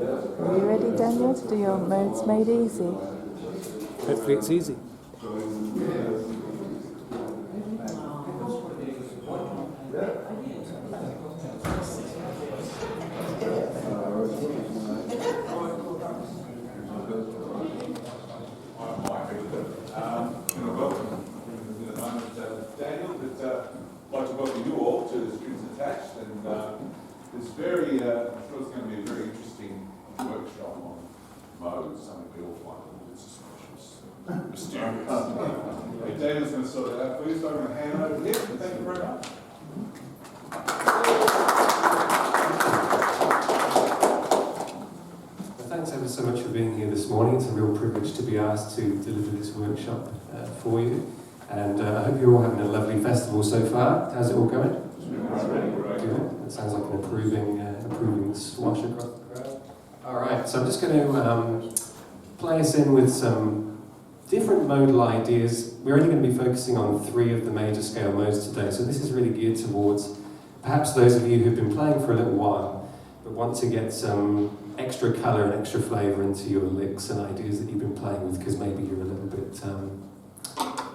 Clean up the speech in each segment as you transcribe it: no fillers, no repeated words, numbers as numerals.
Are you ready, Daniel, to do your modes made easy? Hopefully it's easy. Daniel, but I'd like to welcome you all to the Strings Attached, and it's very, I'm sure it's going to be a very interesting workshop on modes, something we all find a little bit suspicious, mysterious. Daniel's going to sort that out for you, so I'm going to hand over here, and thank you very much. Thanks ever so much for being here this morning. It's a real privilege to be asked to deliver this workshop for you. And I hope you're all having a lovely festival so far. How's it all going? Good. It sounds like an improving swash across the crowd. All right, so I'm just going to play us in with some different modal ideas. We're only going to be focusing on 3 of the major scale modes today, so this is really geared towards perhaps those of you who've been playing for a little while, but want to get some extra colour and extra flavour into your licks and ideas that you've been playing with, because maybe you're a little bit,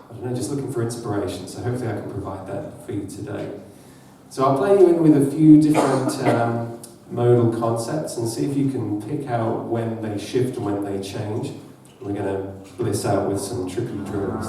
I don't know, just looking for inspiration. So hopefully I can provide that for you today. So I'll play you in with a few different modal concepts and see if you can pick out when they shift and when they change. We're going to bliss out with some trippy drill and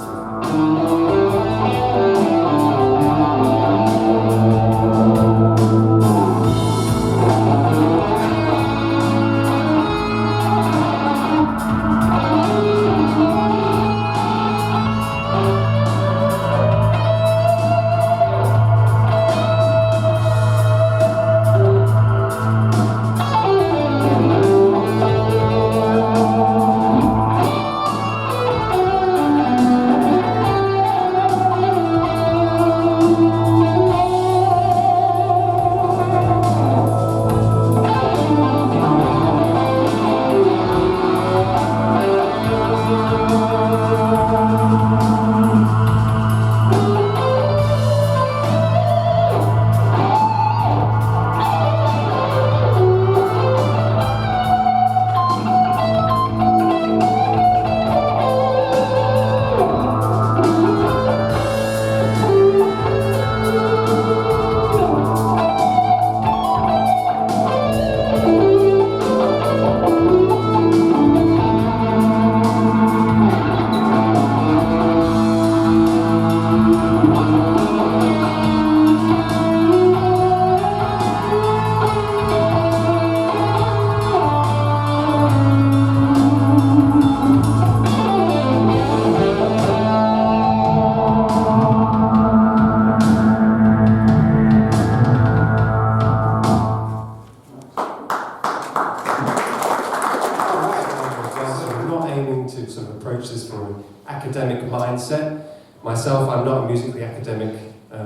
myself, I'm not a musically academic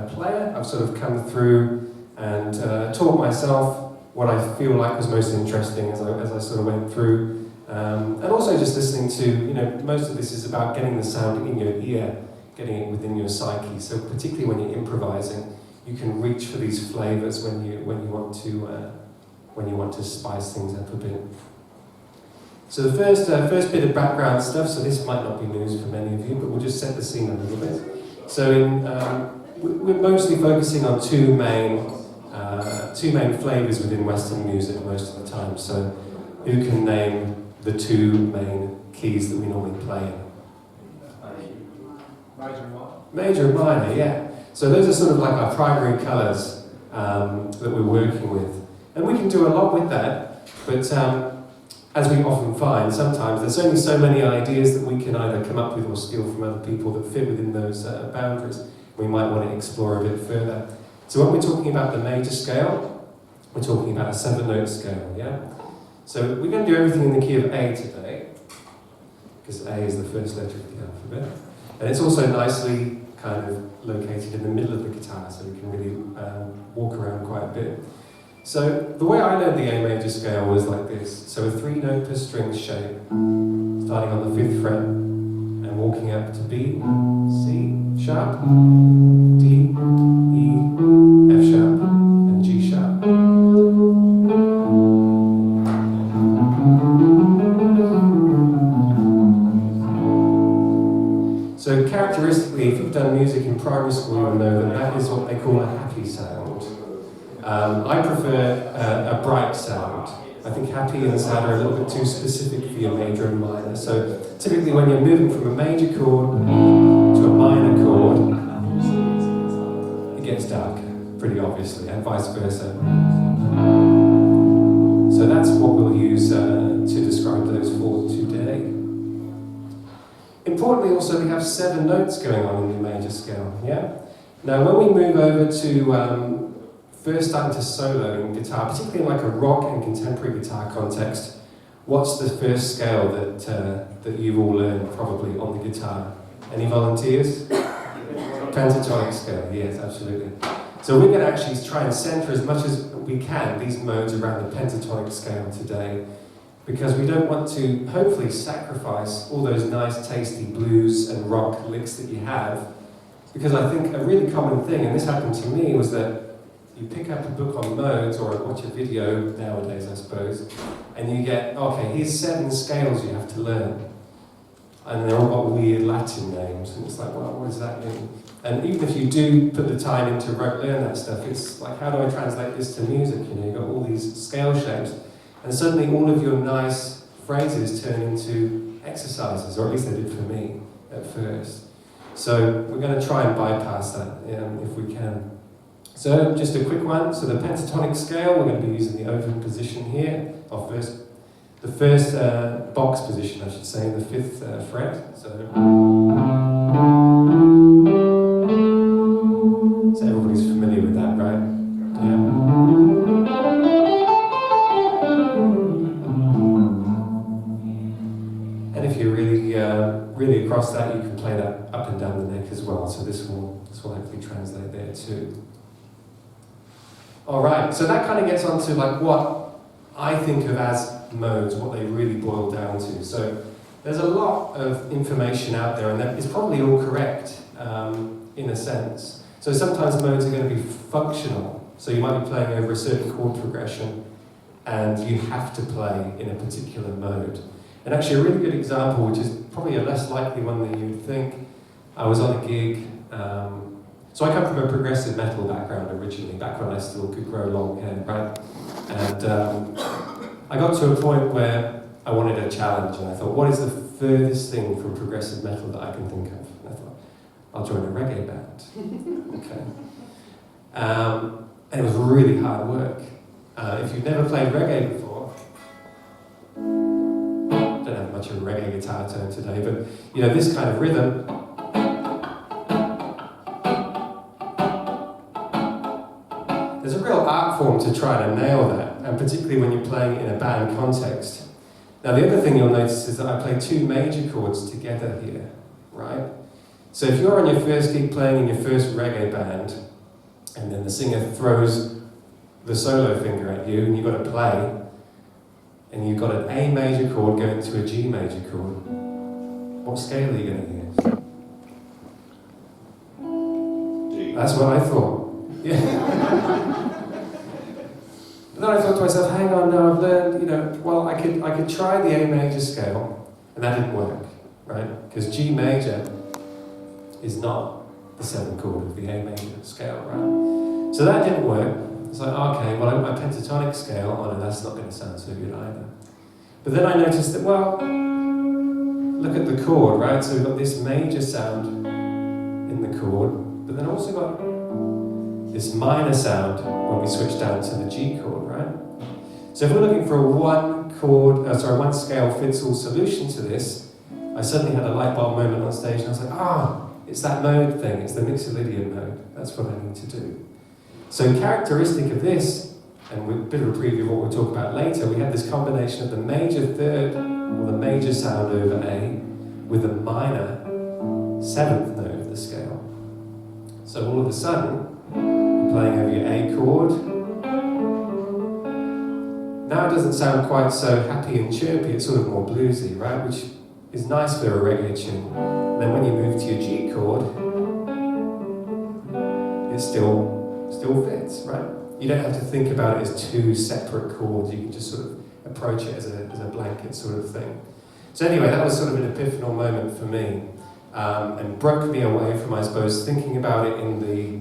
player. I've sort of come through and taught myself what I feel like was most interesting as I sort of went through. And also just listening to, most of this is about getting the sound in your ear, getting it within your psyche. So particularly when you're improvising, you can reach for these flavours when you want to spice things up a bit. So the first bit of background stuff, so this might not be news for many of you, but we'll just set the scene a little bit. So we're mostly focusing on two main flavours within Western music most of the time. So who can name the 2 main keys that we normally play in? Major and minor. Major and minor, yeah. So those are sort of like our primary colours that we're working with. And we can do a lot with that, but as we often find, sometimes there's only so many ideas that we can either come up with or steal from other people that fit within those boundaries. We might want to explore a bit further. So when we're talking about the major scale, we're talking about a 7-note scale, yeah? So we're going to do everything in the key of A today, because A is the first letter of the alphabet. And it's also nicely kind of located in the middle of the guitar, so we can really walk around quite a bit. So the way I learned the A major scale was like this. So a 3-note per string shape, starting on the 5th fret and walking up to B, C sharp, D, E, F sharp, and G sharp. primary school, you'll know that that is what they call a happy sound. I prefer a bright sound. I think happy and sad are a little bit too specific for your major and minor. So typically when you're moving from a major chord to a minor chord, it gets dark, pretty obviously, and vice versa. So that's what we'll use to describe those four today. Importantly also, we have 7 notes going on in the major scale, yeah? Now when we move over to first starting to solo in guitar, particularly in like a rock and contemporary guitar context, what's the first scale that you've all learned probably on the guitar? Any volunteers? Pentatonic scale, yes, absolutely. So we're going to actually try and centre as much as we can these modes around the pentatonic scale today, because we don't want to hopefully sacrifice all those nice tasty blues and rock licks that you have, because I think a really common thing, and this happened to me, was that you pick up a book on modes or watch a video nowadays, I suppose, and you get, okay, here's 7 scales you have to learn. And they're all got weird Latin names, and it's like, well, what does that mean? And even if you do put the time in to learn that stuff, it's like, how do I translate this to music? You know, you've got all these scale shapes, and suddenly all of your nice phrases turn into exercises, or at least they did for me at first. So we're going to try and bypass that if we can. So just a quick one. So the pentatonic scale, we're going to be using the open position here, the first box position, I should say, the 5th fret. So everybody's familiar with that, right? Yeah. And if you're really across that, you can play that up and down the neck as well. So this will hopefully translate there too. All right, so that kind of gets onto like what I think of as modes, what they really boil down to. So there's a lot of information out there, and that is probably all correct in a sense. So sometimes modes are going to be functional. So you might be playing over a certain chord progression, and you have to play in a particular mode. And actually, a really good example, which is probably a less likely one than you would think, I was on a gig. So I come from a progressive metal background originally, back when I still could grow long hair, right? And I got to a point where I wanted a challenge, and I thought, what is the furthest thing from progressive metal that I can think of? And I thought, I'll join a reggae band. Okay. And it was really hard work. If you've never played reggae before, don't have much of a reggae guitar tone today, but you know, this kind of rhythm, there's a real art form to try to nail that, and particularly when you're playing in a band context. Now the other thing you'll notice is that I play 2 major chords together here, right? So if you're on your first gig playing in your first reggae band, and then the singer throws the solo finger at you, and you've got to play, and you've got an A major chord going to a G major chord, what scale are you going to use? D. That's what I thought. Yeah. But then I thought to myself, hang on, now I've learned, you know, well, I could try the A major scale, and that didn't work, right? Because G major is not the 7th chord of the A major scale, right? So that didn't work. It's like, okay, well, my pentatonic scale, oh no, that's not going to sound so good either. But then I noticed that, well, look at the chord, right? So we've got this major sound in the chord, but then also got this minor sound when we switch down to the G chord, right? So if we're looking for a one scale fits all solution to this, I suddenly had a light bulb moment on stage, and I was like, it's that mode thing, it's the Mixolydian mode. That's what I need to do. So characteristic of this, and with a bit of a preview of what we'll talk about later, we have this combination of the major third, or the major sound over A, with the minor 7th note of the scale. So all of a sudden, you're playing over your A chord. Now it doesn't sound quite so happy and chirpy, it's sort of more bluesy, right? Which is nice for a reggae tune. And then when you move to your G chord, it still fits, right? You don't have to think about it as 2 separate chords, you can just sort of approach it as a blanket sort of thing. So anyway, that was sort of an epiphanal moment for me. and broke me away from, I suppose, thinking about it in the,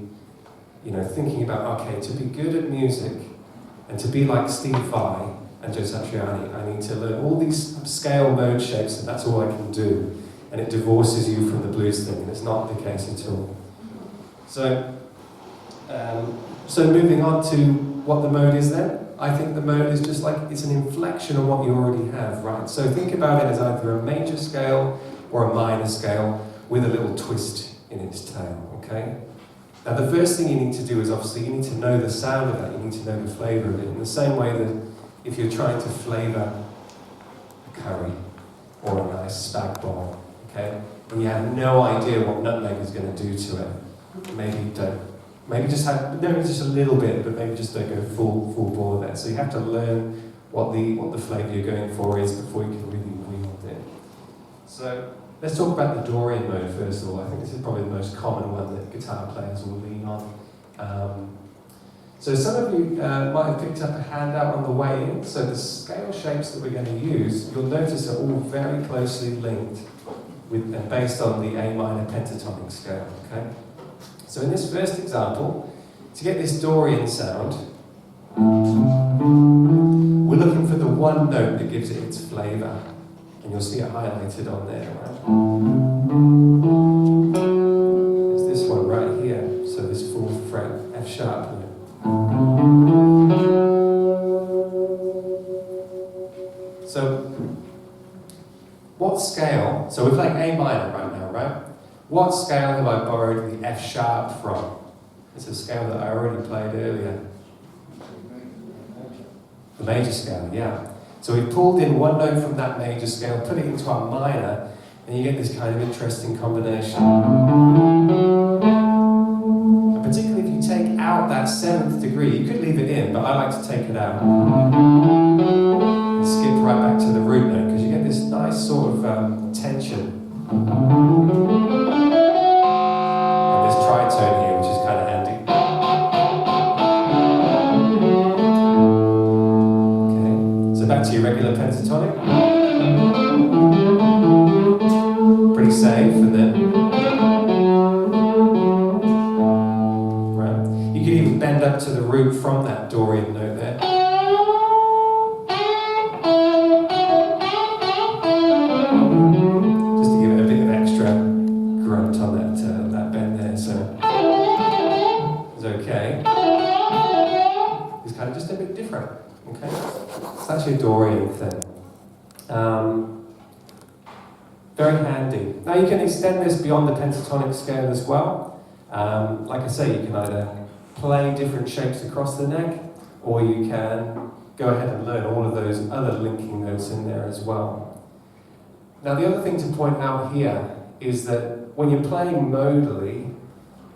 thinking about, okay, to be good at music and to be like Steve Vai and Joe Satriani, I need to learn all these scale mode shapes and that's all I can do. And it divorces you from the blues thing, and it's not the case at all. So moving on to what the mode is then, I think the mode is just like, it's an inflection on what you already have, right? So think about it as either a major scale or a minor scale with a little twist in its tail, okay? Now the first thing you need to do is obviously you need to know the sound of that, you need to know the flavour of it, in the same way that if you're trying to flavour a curry or a nice spag bol, okay, and you have no idea what nutmeg is going to do to it, maybe don't. Maybe just a little bit, but maybe just don't go full bore there. So you have to learn what the flavour you're going for is before you can really wield it. So let's talk about the Dorian mode first of all. I think this is probably the most common one that guitar players will lean on. So some of you might have picked up a handout on the way in. So the scale shapes that we're going to use, you'll notice are all very closely linked with and based on the A minor pentatonic scale. Okay. So in this first example, to get this Dorian sound, we're looking for the one note that gives it its flavour. And you'll see it highlighted on there, right? It's this one right here, so this 4th fret, F sharp note. So, what scale, so we're playing A minor right now, right? What scale have I borrowed the F sharp from? It's a scale that I already played earlier. The major scale, yeah. So we pulled in one note from that major scale, put it into our minor, and you get this kind of interesting combination. And particularly if you take out that 7th degree, you could leave it in, but I like to take it out. And skip right back to the root note, because you get this nice sort of tension. And this tritone here, which is kind of handy. Okay, so back to your regular pentatonic. Pretty safe, and then right. You could even bend up to the root from that Dorian note there. It's actually a Dorian thing. Very handy. Now you can extend this beyond the pentatonic scale as well. Like I say, you can either play different shapes across the neck, or you can go ahead and learn all of those other linking notes in there as well. Now the other thing to point out here is that when you're playing modally,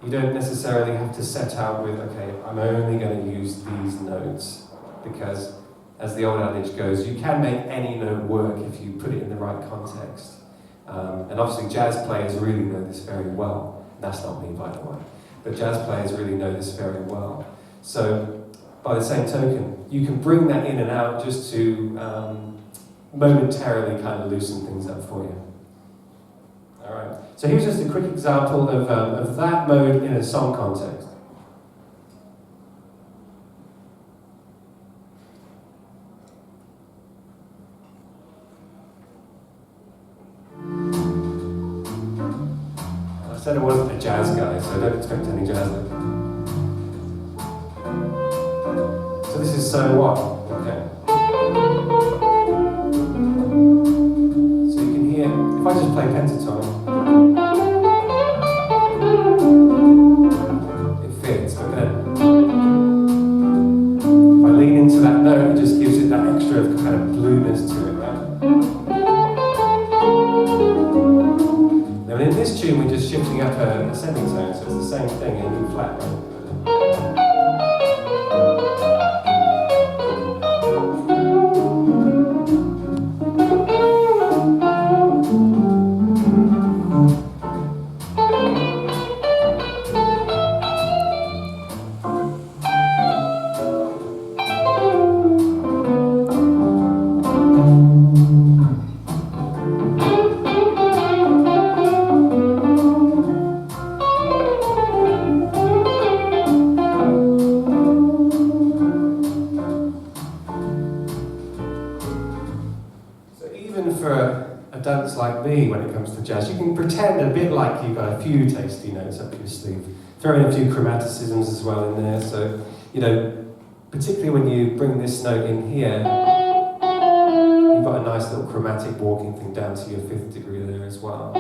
you don't necessarily have to set out with, okay, I'm only going to use these notes, because as the old adage goes, you can make any note work if you put it in the right context. And obviously jazz players really know this very well. That's not me, by the way. But jazz players really know this very well. So by the same token, you can bring that in and out just to momentarily kind of loosen things up for you. All right. So here's just a quick example of that mode in a song context. I said I wasn't a jazz guy, so I don't expect any jazz. So this is So What? Okay. So you can hear, if I just play pentatonic, it fits, but then if I lean into that note, it just gives it that extra kind of blueness to it, right? Now in this tune, we're just shifting up a semitone, so it's the same thing in E flat, right? me when it comes to jazz. You can pretend a bit like you've got a few tasty notes up your sleeve. Throw in a few chromaticisms as well in there. So, you know, particularly when you bring this note in here, you've got a nice little chromatic walking thing down to your 5th degree there as well.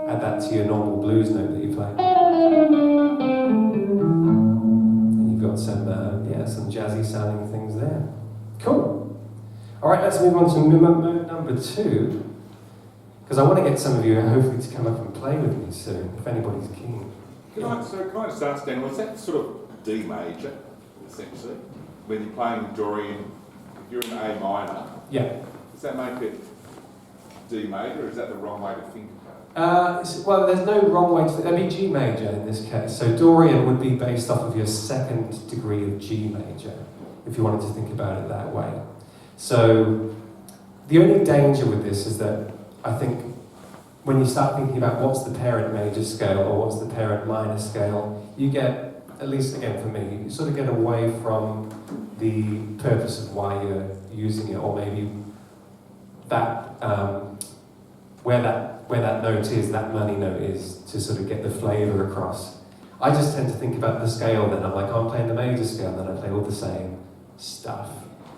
Add that to your normal blues note that you play. And you've got some jazzy sounding things there. Cool. All right, let's move on to mode number 2, because I want to get some of you hopefully to come up and play with me soon, if anybody's keen. Can I just ask, Dan, was that sort of D major, essentially? When you're playing Dorian, if you're in A minor, Yeah. does that make it D major, or is that the wrong way to think about Well, there's no wrong way to... That'd be G major in this case. So Dorian would be based off of your 2nd degree of G major, if you wanted to think about it that way. So the only danger with this is that I think when you start thinking about what's the parent major scale or what's the parent minor scale, you get, at least again for me, you sort of get away from the purpose of why you're using it, or maybe that where that note is, that money note is, to sort of get the flavour across. I just tend to think about the scale then. I'm like, oh, I'm playing the major scale, then I play all the same stuff.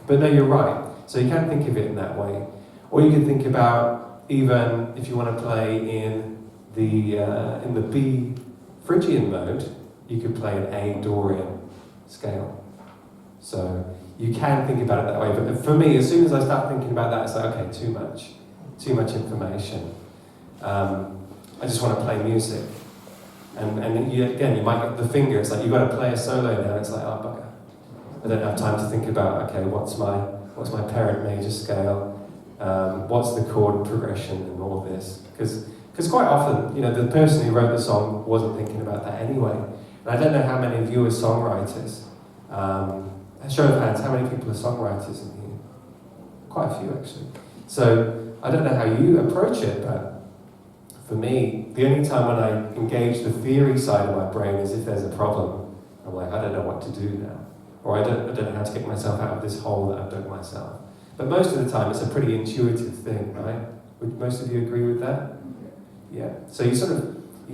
But no, you're right. So you can think of it in that way. Or you can think about, even if you want to play in the B Phrygian mode, you could play an A Dorian scale. So you can think about it that way. But for me, as soon as I start thinking about that, it's like, okay, too much information. I just want to play music. And you might get the finger, it's like, you've got to play a solo now, it's like, oh, bugger. I don't have time to think about, okay, what's my parent major scale, what's the chord progression and all of this. Because quite often, you know, the person who wrote the song wasn't thinking about that anyway. And I don't know how many of you are songwriters. Show of hands, how many people are songwriters in here? Quite a few, actually. So I don't know how you approach it, but for me, the only time when I engage the theory side of my brain is if there's a problem. I'm like, I don't know what to do now. Or I don't know how to get myself out of this hole that I've dug myself. But most of the time, it's a pretty intuitive thing, right? Would most of you agree with that? Yeah. So you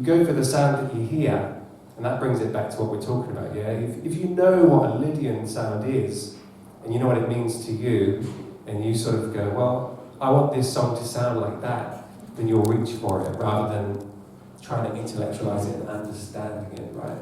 go for the sound that you hear, and that brings it back to what we're talking about, yeah? If you know what a Lydian sound is, and you know what it means to you, and you sort of go, well, I want this song to sound like that, then you'll reach for it, rather than trying to intellectualize it and understanding it, right?